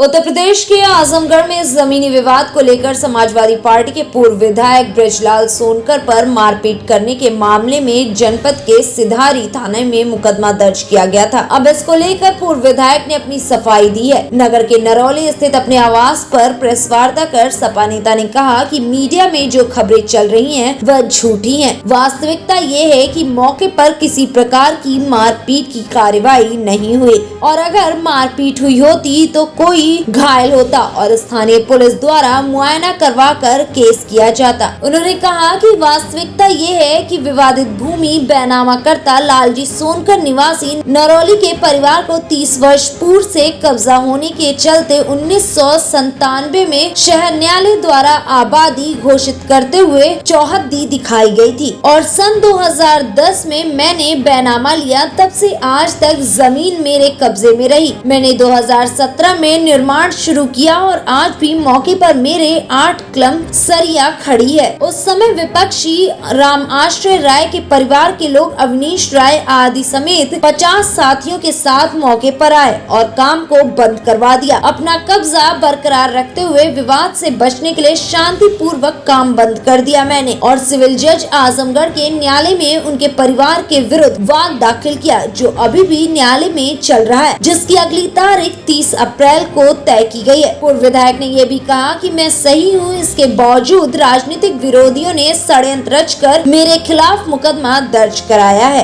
उत्तर प्रदेश के आजमगढ़ में जमीनी विवाद को लेकर समाजवादी पार्टी के पूर्व विधायक ब्रजलाल सोनकर पर मारपीट करने के मामले में जनपद के सिधारी थाने में मुकदमा दर्ज किया गया था। अब इसको लेकर पूर्व विधायक ने अपनी सफाई दी है। नगर के नरौली स्थित अपने आवास पर प्रेस वार्ता कर सपा नेता ने कहा कि मीडिया में जो खबरें चल रही हैं वह झूठी हैं। वास्तविकता ये है कि मौके पर किसी प्रकार की मारपीट की कार्रवाई नहीं हुई और अगर मारपीट हुई होती तो कोई घायल होता और स्थानीय पुलिस द्वारा मुआयना करवाकर केस किया जाता। उन्होंने कहा कि वास्तविकता ये है कि विवादित भूमि बैनामा करता लालजी सोनकर निवासी नरौली के परिवार को 30 वर्ष पूर्व से कब्जा होने के चलते 1997 में शहर न्यायालय द्वारा आबादी घोषित करते हुए चौहद्दी दिखाई गई थी और सन 2010 में मैंने बैनामा लिया। तब से आज तक जमीन मेरे कब्जे में रही। मैंने 2017 में निर्माण शुरू किया और आज भी मौके पर मेरे 8 कलम सरिया खड़ी है। उस समय विपक्षी राम आश्रय राय के परिवार के लोग अवनीश राय आदि समेत 50 साथियों के साथ मौके पर आए और काम को बंद करवा दिया। अपना कब्जा बरकरार रखते हुए विवाद से बचने के लिए शांति पूर्वक काम बंद कर दिया मैंने और सिविल जज आजमगढ़ के न्यायालय में उनके परिवार के विरुद्ध वाद दाखिल किया, जो अभी भी न्यायालय में चल रहा है, जिसकी अगली तारीख 30 अप्रैल को तय की गई है। पूर्व विधायक ने ये भी कहा कि मैं सही हूँ, इसके बावजूद राजनीतिक विरोधियों ने षड्यंत्र रचकर मेरे खिलाफ मुकदमा दर्ज कराया है।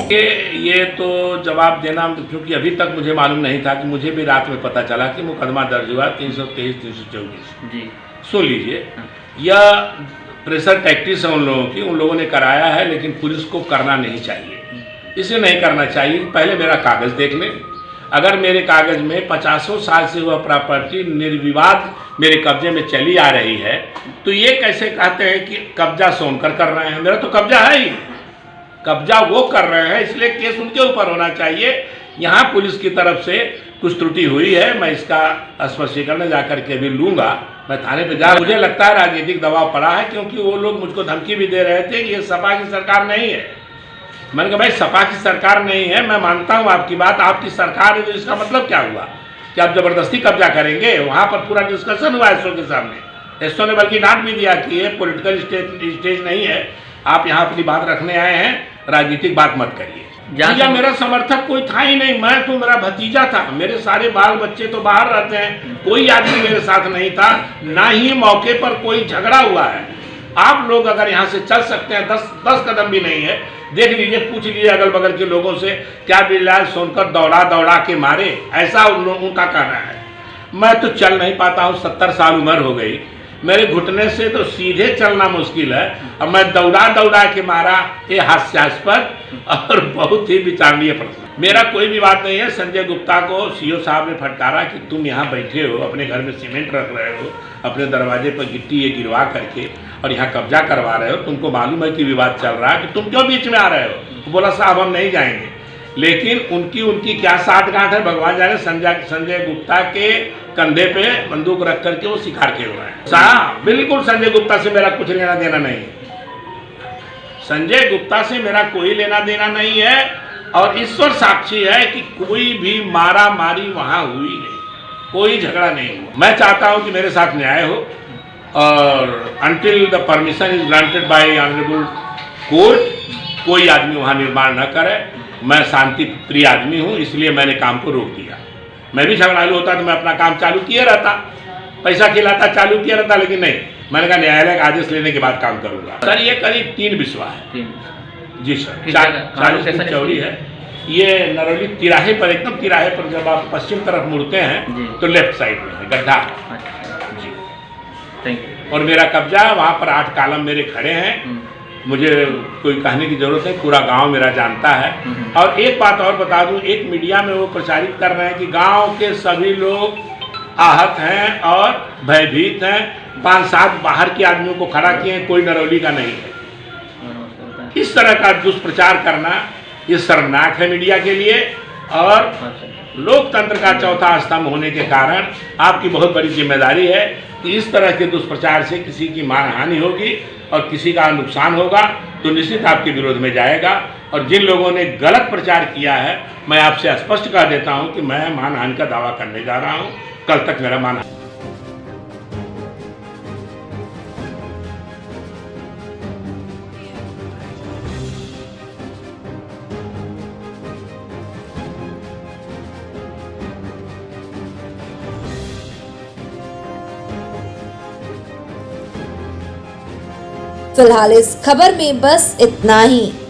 ये तो जवाब देना, क्योंकि अभी तक मुझे मालूम नहीं था कि मुझे भी रात में पता चला कि मुकदमा दर्ज हुआ 323, 324 जी। सुन लीजिए, यह प्रेशर टैक्टिस है उन लोगों की, उन लोगों ने कराया है, लेकिन पुलिस को करना नहीं चाहिए। इसे नहीं करना चाहिए। पहले मेरा कागज देख लें। अगर मेरे कागज में 50 साल से हुआ प्रॉपर्टी निर्विवाद मेरे कब्जे में चली आ रही है, तो ये कैसे कहते हैं कि कब्जा सोनकर कर रहे हैं? मेरा तो कब्जा है ही, कब्जा वो कर रहे हैं, इसलिए केस उनके ऊपर होना चाहिए। यहाँ पुलिस की तरफ से कुछ त्रुटि हुई है, मैं इसका स्पष्टीकरण जाकर के भी लूँगा। मैं थाने पे जा, मुझे लगता है राजनीतिक दबाव पड़ा है, क्योंकि वो लोग मुझको धमकी भी दे रहे थे कि ये सपा की सरकार नहीं है। मैंने कहा भाई, सपा की सरकार नहीं है, मैं मानता हूँ आपकी बात, आपकी सरकार है, तो इसका मतलब क्या हुआ कि आप जबरदस्ती कब्जा करेंगे? वहाँ पर पूरा डिस्कशन हुआ एसओ के सामने। एसओ ने बल्कि डांट भी दिया कि ये पॉलिटिकल स्टेज नहीं है, आप यहाँ अपनी बात रखने आए हैं, राजनीतिक बात मत करिए। या मेरा समर्थक कोई था ही नहीं, मैं तो मेरा भतीजा था, मेरे सारे बाल बच्चे तो बाहर रहते हैं, कोई आदमी मेरे साथ नहीं था, ना ही मौके पर कोई झगड़ा हुआ है। आप लोग अगर यहाँ से चल सकते हैं, 10 कदम भी नहीं है, देख लीजिए, पूछ लीजिए अगल बगल के लोगों से, क्या ब्रजलाल सोनकर दौड़ा के मारे? ऐसा उनका कहना है। मैं तो चल नहीं पाता हूँ, 70 साल उम्र हो गई, मेरे घुटने से तो सीधे चलना मुश्किल है, अब मैं दौड़ा के मारा, ये हास्यास्पद और बहुत ही विचारणीय प्रश्न। मेरा कोई भी बात नहीं है। संजय गुप्ता को सीओ साहब ने फटकारा कि तुम यहाँ बैठे हो, अपने घर में सीमेंट रख रहे हो, अपने दरवाजे पर गिट्टी ये गिरवा करके और यहाँ कब्जा करवा रहे हो, तुमको मालूम है कि विवाद चल रहा है, कि तुम क्यों बीच में आ रहे हो? बोला साहब हम नहीं जाएंगे। लेकिन उनकी क्या साठगांठ है भगवान जाने। संजय गुप्ता के कंधे पे बंदूक रख करके वो शिकार खेल रहे हैं। साहब बिल्कुल संजय गुप्ता से मेरा कुछ लेना देना नहीं है, संजय गुप्ता से मेरा कोई लेना देना नहीं है, और ईश्वर साक्षी है कि कोई भी मारा मारी वहाँ हुई नहीं, कोई झगड़ा नहीं हुआ। मैं चाहता हूँ कि मेरे साथ न्याय हो, और until the permission is granted by honourable court कोई आदमी वहाँ निर्माण न करे। मैं शांति प्रिय आदमी हूँ, इसलिए मैंने काम को रोक दिया। मैं भी झगड़ालू होता तो मैं अपना काम चालू किए रहता, पैसा खिलाता, चालू किया रहता, लेकिन नहीं, मैंने कहा न्यायालय का आदेश लेने के बाद काम करूँगा। सर ये करीब 3 बिस्वा है जी सर, 40 फुट चौड़ी है। ये नरौली तिराहे पर, एकदम तिराहे पर जब आप पश्चिम तरफ मुड़ते हैं तो लेफ्ट साइड में है गड्ढा जी। Thank you. और मेरा कब्जा, वहाँ पर 8 कालम मेरे खड़े हैं, मुझे कोई कहने की जरूरत नहीं, पूरा गांव मेरा जानता है। और एक बात और बता दूं, एक मीडिया में वो प्रचारित कर रहे हैं कि गांव के सभी लोग आहत हैं और भयभीत हैं, 5-7 बाहर के आदमियों को खड़ा किए, कोई नरौली का नहीं है। इस तरह का दुष्प्रचार करना ये शर्मनाक है मीडिया के लिए, और लोकतंत्र का चौथा स्तंभ होने के कारण आपकी बहुत बड़ी जिम्मेदारी है कि इस तरह के दुष्प्रचार से किसी की मानहानि होगी और किसी का नुकसान होगा तो निश्चित आपके विरोध में जाएगा। और जिन लोगों ने गलत प्रचार किया है, मैं आपसे स्पष्ट कह देता हूं कि मैं मानहानि का दावा करने जा रहा हूं, कल तक मेरा मानना है। फिलहाल इस खबर में बस इतना ही।